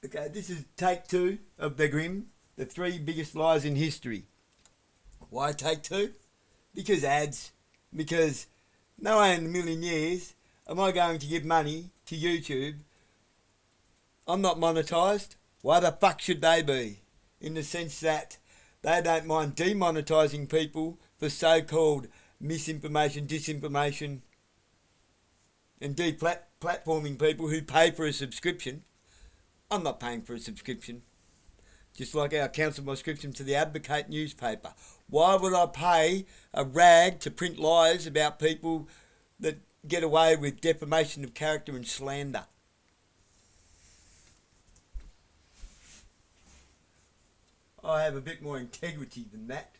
Okay, this is take 2 of the GRIMM, the 3 biggest lies in history. Why take 2? Because ads. Because no way in a million years am I going to give money to YouTube. I'm not monetised. Why the fuck should they be? In the sense that they don't mind demonetising people for so-called misinformation, disinformation, and deplatforming people who pay for a subscription. I'm not paying for a subscription. Just like our cancelled my subscription to the Advocate newspaper. Why would I pay a rag to print lies about people that get away with defamation of character and slander? I have a bit more integrity than that.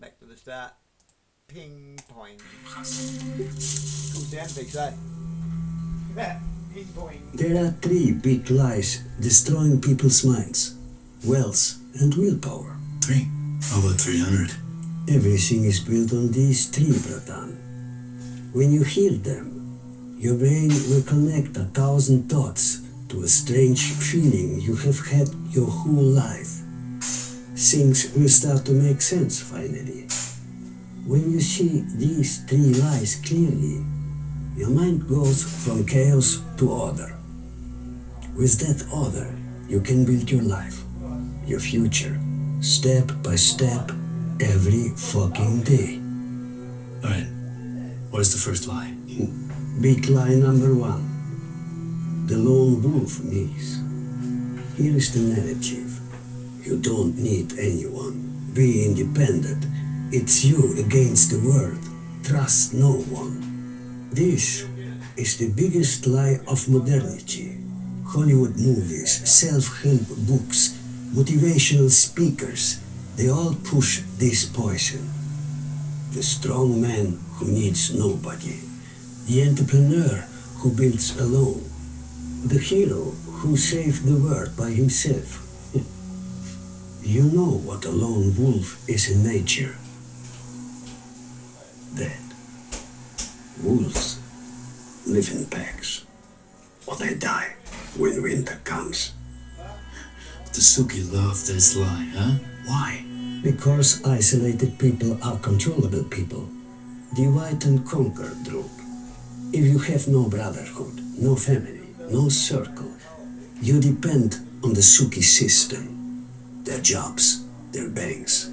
Back to the start. Ping pong. Cool sound effects, eh? Ping pong. There are 3 big lies destroying people's minds: wealth and willpower. 3? How about 300? Everything is built on these 3, Bratan. When you hear them, your brain will connect 1,000 thoughts to a strange feeling you have had your whole life. Things will start to make sense finally. When you see these 3 lies clearly, your mind goes from chaos to order. With that order, you can build your life, your future, step by step, every fucking day. Alright, what is the first lie? Big lie number 1. The lone wolf myth. Here is the narrative. You don't need anyone. Be independent. It's you against the world. Trust no one. This is the biggest lie of modernity. Hollywood movies, self-help books, motivational speakers, they all push this poison. The strong man who needs nobody. The entrepreneur who builds alone. The hero who saved the world by himself. You know what a lone wolf is in nature. That wolves live in packs, or they die when winter comes. The Suki love this lie, huh? Why? Because isolated people are controllable people. Divide and conquer trope. If you have no brotherhood, no family, no circle, you depend on the Suki system. Their jobs, their banks,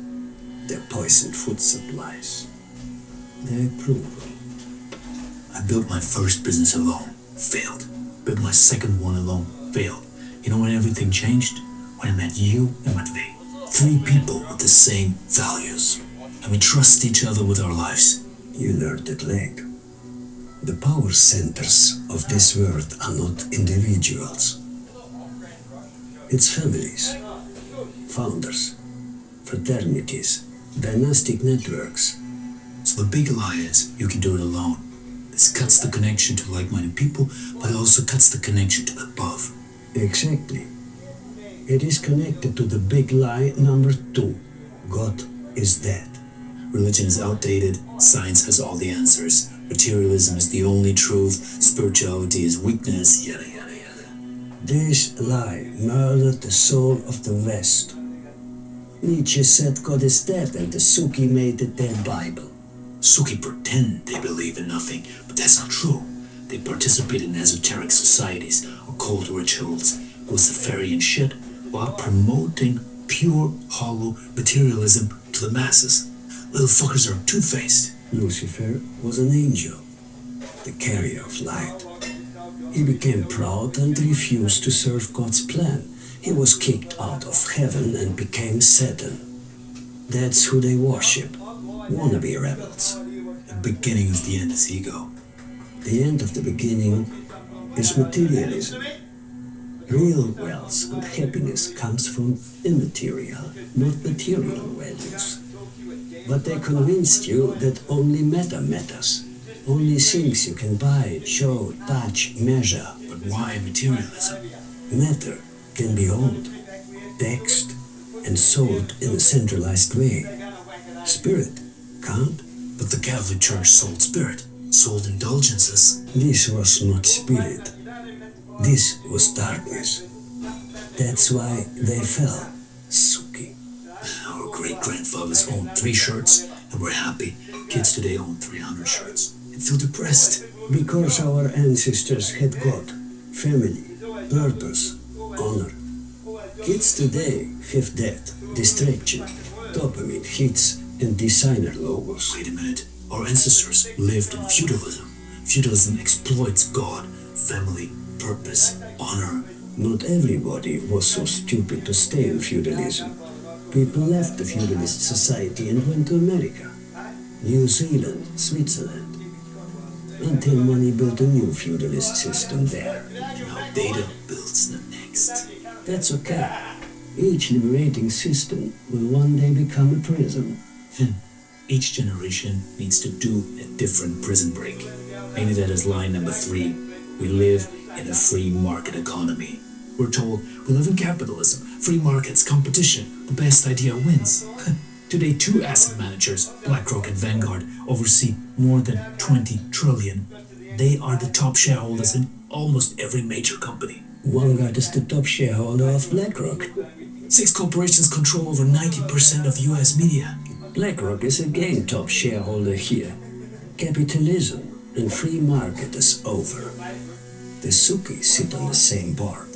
their poisoned food supplies, their approval. I built my first business alone, failed. Built my second one alone, failed. You know when everything changed? When I met you and Matvey. 3 people with the same values. And we trust each other with our lives. You learned it late. The power centers of this world are not individuals. It's families, founders, fraternities, dynastic networks. So the big lie is you can do it alone. This cuts the connection to like-minded people, but it also cuts the connection to above. Exactly. It is connected to the big lie number 2. God is dead. Religion is outdated, science has all the answers, materialism is the only truth, spirituality is weakness, yada yada yada. This lie murdered the soul of the West. Nietzsche said God is dead and the Suki made it their Bible. Suki pretend they believe in nothing, but that's not true. They participate in esoteric societies, occult rituals, Luciferian shit, while promoting pure, hollow materialism to the masses. Little fuckers are two-faced. Lucifer was an angel, the carrier of light. He became proud and refused to serve God's plan. He was kicked out of heaven and became Satan. That's who they worship, wannabe rebels. The beginning of the end is ego. The end of the beginning is materialism. Real wealth and happiness comes from immaterial, not material values. But they convinced you that only matter matters. Only things you can buy, show, touch, measure. But why materialism? Matter can be owned, taxed, and sold in a centralized way. Spirit can't. But the Catholic Church sold spirit, sold indulgences. This was not spirit. This was darkness. That's why they fell. Suki. Our great-grandfathers owned 3 shirts and were happy. Kids today own 300 shirts and feel depressed. Because our ancestors had got family, purpose, honor. Kids today have that, distraction, dopamine hits, and designer logos. Wait a minute. Our ancestors lived in feudalism. Feudalism exploits God, family, purpose, honor. Not everybody was so stupid to stay in feudalism. People left the feudalist society and went to America, New Zealand, Switzerland, until money built a new feudalist system there. And now data builds the next. That's okay. Each liberating system will one day become a prison. Each generation needs to do a different prison break. Maybe that is line number 3. We live in a free market economy. We're told we live in capitalism, free markets, competition, the best idea wins. Today, 2 asset managers, BlackRock and Vanguard, oversee more than 20 trillion. They are the top shareholders in almost every major company. Vanguard is the top shareholder of BlackRock. 6 corporations control over 90% of US media. BlackRock is again top shareholder here. Capitalism and free market is over. The Suki sit on the same board.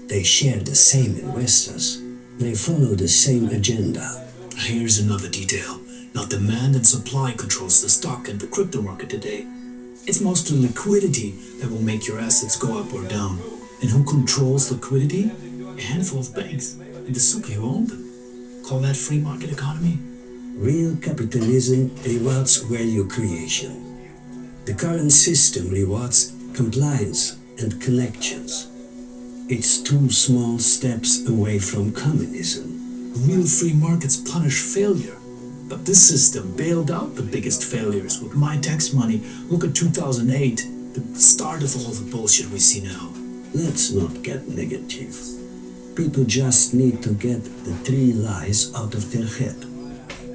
They share the same investors. They follow the same agenda. Here's another detail. Now demand and supply controls the stock and the crypto market today. It's mostly liquidity that will make your assets go up or down. And who controls liquidity? A handful of banks. And the Suki who own them. Call that free market economy? Real capitalism rewards value creation. The current system rewards compliance and connections. It's 2 small steps away from communism. Real free markets punish failure. But this system bailed out the biggest failures with my tax money. Look at 2008, the start of all the bullshit we see now. Let's not get negative. People just need to get the 3 lies out of their head.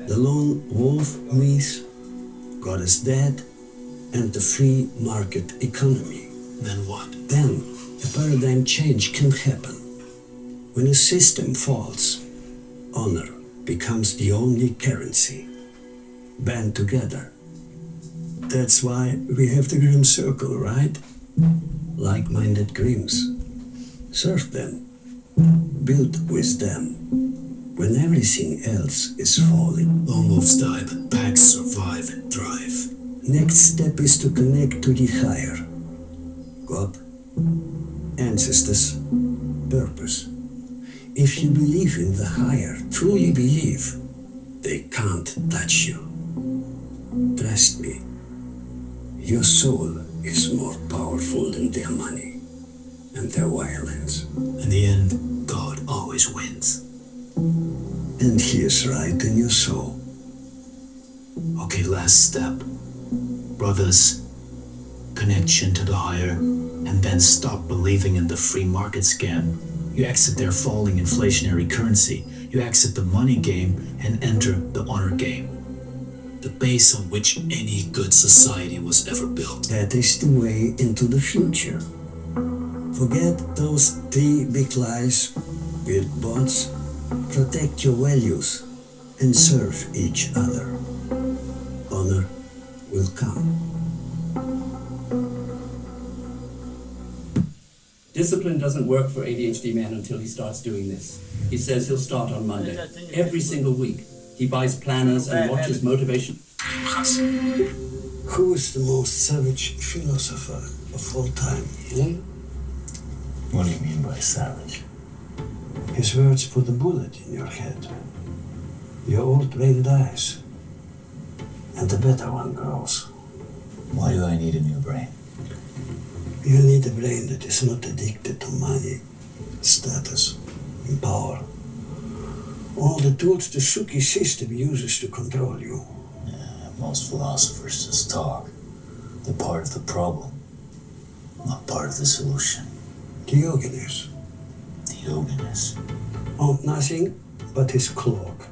The lone wolf myth, God is dead, and the free market economy. Then what? Then a paradigm change can happen. When a system falls, honor becomes the only currency. Band together. That's why we have the Grimm Circle, right? Like-minded Grimms. Serve them. Build with them. When everything else is falling. Lone wolves die, but packs survive and thrive. Next step is to connect to the higher. God, ancestors, purpose. If you believe in the higher, truly believe, they can't touch you. Trust me, your soul is more powerful than their money and their violence. In the end, God always wins. And he is right in your soul. Okay, last step. Brothers, connection to the higher, and then stop believing in the free market scam. You exit their falling inflationary currency. You exit the money game and enter the honor game. The base on which any good society was ever built. That is the way into the future. Forget those 3 big lies, build bonds, protect your values, and serve each other. Honor will come. Discipline doesn't work for ADHD man until he starts doing this. He says he'll start on Monday. Every single week. He buys planners and watches motivation. Who is the most savage philosopher of all time? What do you mean by savage? His words put a bullet in your head. Your old brain dies, and the better one grows. Why do I need a new brain? You need a brain that is not addicted to money, status, and power. All the tools the Suki system uses to control you. Yeah, most philosophers just talk. They're part of the problem, not part of the solution. Diogenes Diogenes. owned nothing but his cloak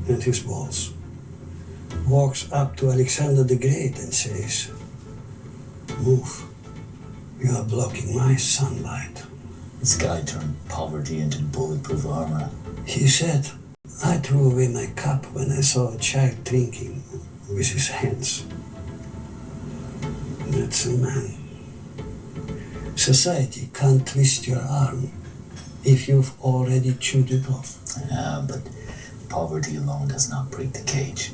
and his balls. Walks up to Alexander the Great and says, "Move, You are blocking my sunlight. This guy turned poverty into bulletproof armor. He said, I threw away my cup when I saw a child drinking with his hands. That's a man. Society can't twist your arm if you've already chewed it off. Yeah, but poverty alone does not break the cage.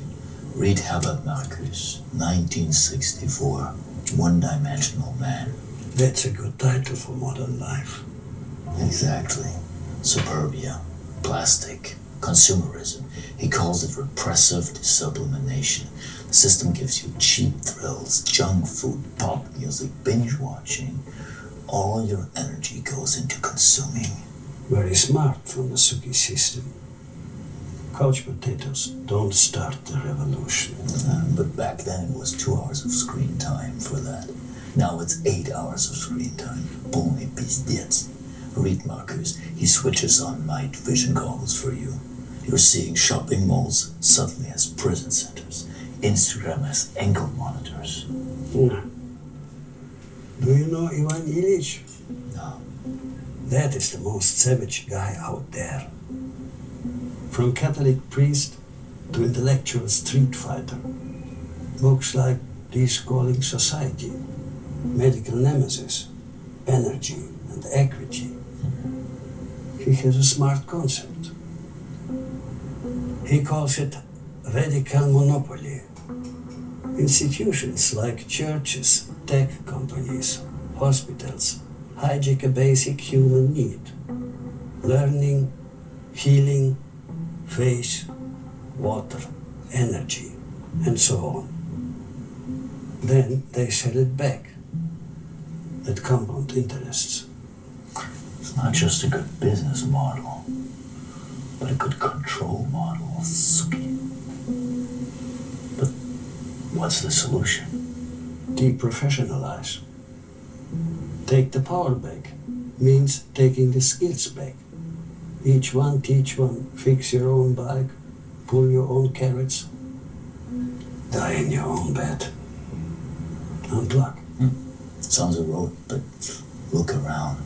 Read Herbert Marcuse, 1964, One-Dimensional Man. That's a good title for modern life. Exactly. Suburbia, plastic, consumerism. He calls it repressive sublimation. The system gives you cheap thrills, junk food, pop music, binge watching. All your energy goes into consuming. Very smart from the Suki system. Couch potatoes don't start the revolution. But back then it was 2 hours of screen time for that. Now it's 8 hours of screen time. Полный пиздец. Read Marcus. He switches on night vision goggles for you. You're seeing shopping malls suddenly as prison centers. Instagram as ankle monitors. No. Do you know Ivan Illich? No. That is the most savage guy out there. From Catholic priest to intellectual street fighter. Books like Descalling Society, Medical Nemesis, Energy and Equity. He has a smart concept. He calls it radical monopoly. Institutions like churches, tech companies, hospitals hijack a basic human need. Learning, healing, faith, water, energy, and so on. Then they sell it back at compound interests. It's not just a good business model, but a good control model, Suki. But what's the solution? Deprofessionalize. Take the power back means taking the skills back. Each one teach one, fix your own bike, pull your own carrots, die in your own bed. Unplug. Sounds heroic, but look around.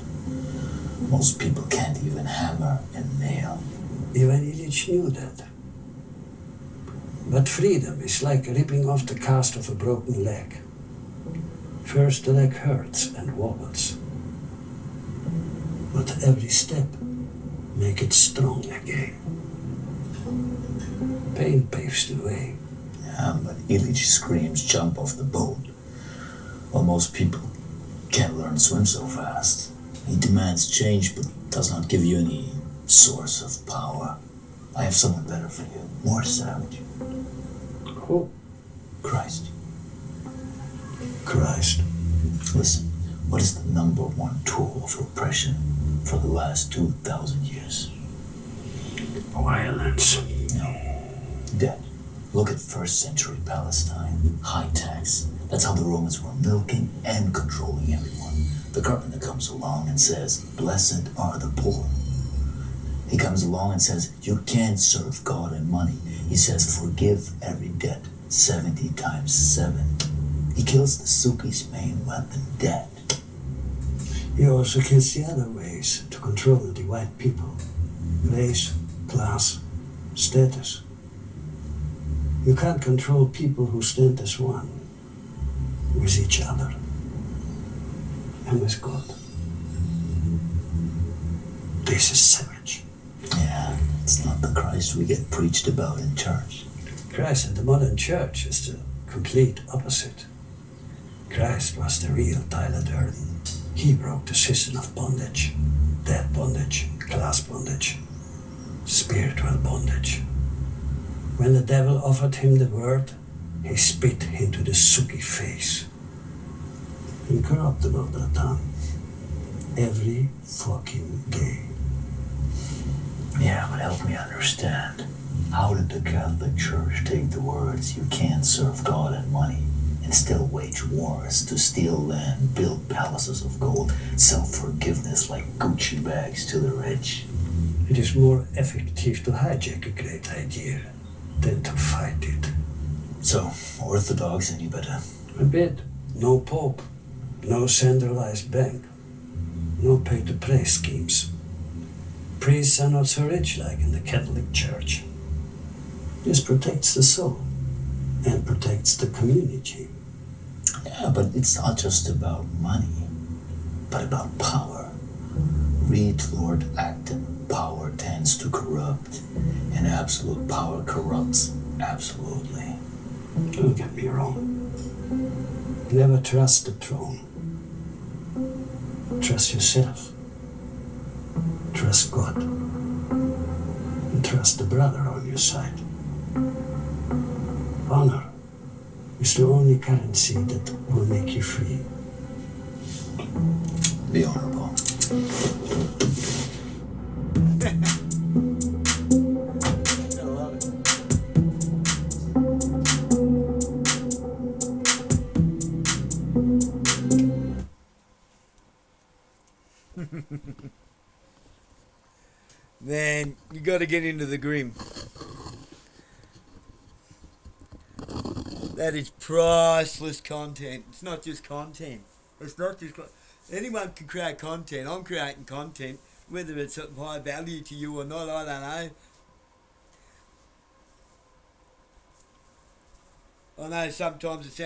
Most people can't even hammer and nail. Ivan Illich knew that. But freedom is like ripping off the cast of a broken leg. First the leg hurts and wobbles. But every step make it strong again. Pain paves the way. Yeah, but Illich screams jump off the boat. While most people can't learn to swim so fast. He demands change but does not give you any source of power. I have someone better for you, more savage. Who? Christ. Christ. Listen, what is the number one tool of oppression for the last 2,000 years? Violence. No. Debt. Look at first century Palestine. High tax. That's how the Romans were milking and controlling everyone. The carpenter comes along and says, blessed are the poor. He comes along and says, you can't serve God and money. He says, forgive every debt 70 times 7. He kills the Suki's main weapon, debt. He also kills the other ways to control and divide people. Race, class, status. You can't control people who stand as one, with each other, and with God. This is savage. Yeah, it's not the Christ we get preached about in church. Christ in the modern church is the complete opposite. Christ was the real Tyler Durden. He broke the system of bondage. Debt bondage, class bondage, spiritual bondage. When the devil offered him the word, he spit into the Suki face. Incorruptible, Bratan. Every fucking day. Yeah, but help me understand. How did the Catholic Church take the words, you can't serve God and money, and still wage wars to steal land, build palaces of gold, sell forgiveness like Gucci bags to the rich? It is more effective to hijack a great idea than to fight it. So, Orthodox any better? A bit. No pope, No centralized bank. No pay-to-play schemes. Priests are not so rich like in the Catholic Church. This protects the soul and protects the community. Yeah, but it's not just about money, but about power. Read Lord Acton. Power tends to corrupt, and absolute power corrupts absolutely. Don't get me wrong. Never trust the throne. Trust yourself. Trust God. And trust the brother on your side. Honor is the only currency that will make you free. Be honorable. I love it. Man, you got to get into the GRIMM. That is priceless content. It's not just content. It's not just anyone can create content. I'm creating content, whether it's of high value to you or not. I don't know. I know sometimes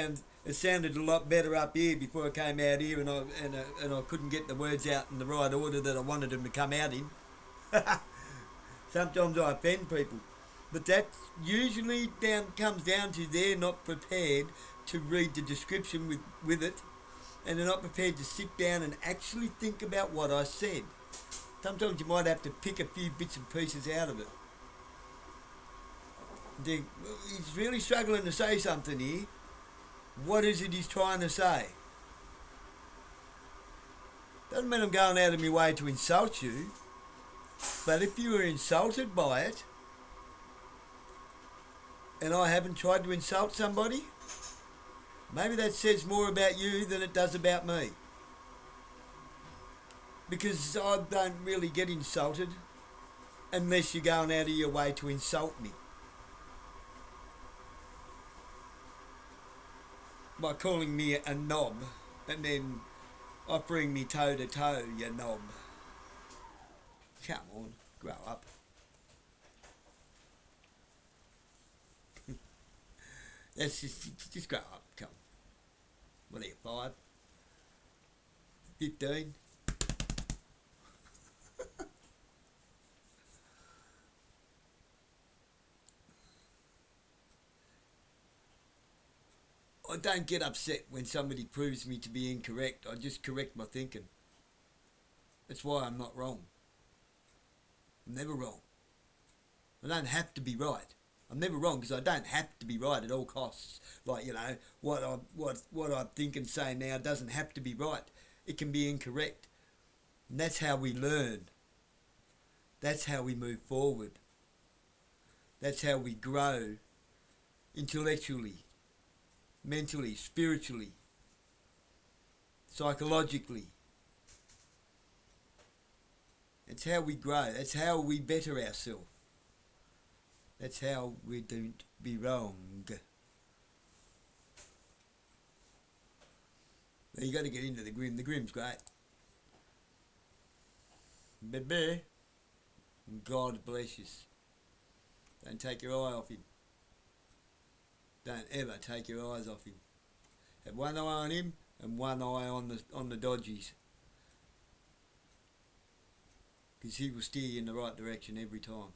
it sounded a lot better up here before I came out here, and I couldn't get the words out in the right order that I wanted them to come out in. Sometimes I offend people, but that usually comes down to they're not prepared to read the description with it, and they're not prepared to sit down and actually think about what I said. Sometimes you might have to pick a few bits and pieces out of it. He's really struggling to say something here. What is it he's trying to say? Doesn't mean I'm going out of my way to insult you, but if you were insulted by it, and I haven't tried to insult somebody, maybe that says more about you than it does about me. Because I don't really get insulted unless you're going out of your way to insult me. By calling me a knob and then offering me toe to toe, you knob. Come on, grow up. That's just grow up, come. What are you, 5? 15? I don't get upset when somebody proves me to be incorrect. I just correct my thinking. That's why I'm not wrong. I'm never wrong. I don't have to be right. I'm never wrong because I don't have to be right at all costs. Like, you know, what I think and say now doesn't have to be right. It can be incorrect. And that's how we learn. That's how we move forward. That's how we grow intellectually, mentally, spiritually, psychologically. That's how we grow. That's how we better ourselves. That's how we don't be wrong. Now you got to get into the GRIMM. The GRIMM's great. Baby, God bless you. Don't take your eye off him. Don't ever take your eyes off him. Have one eye on him and one eye on the dodgies. Because he will steer you in the right direction every time.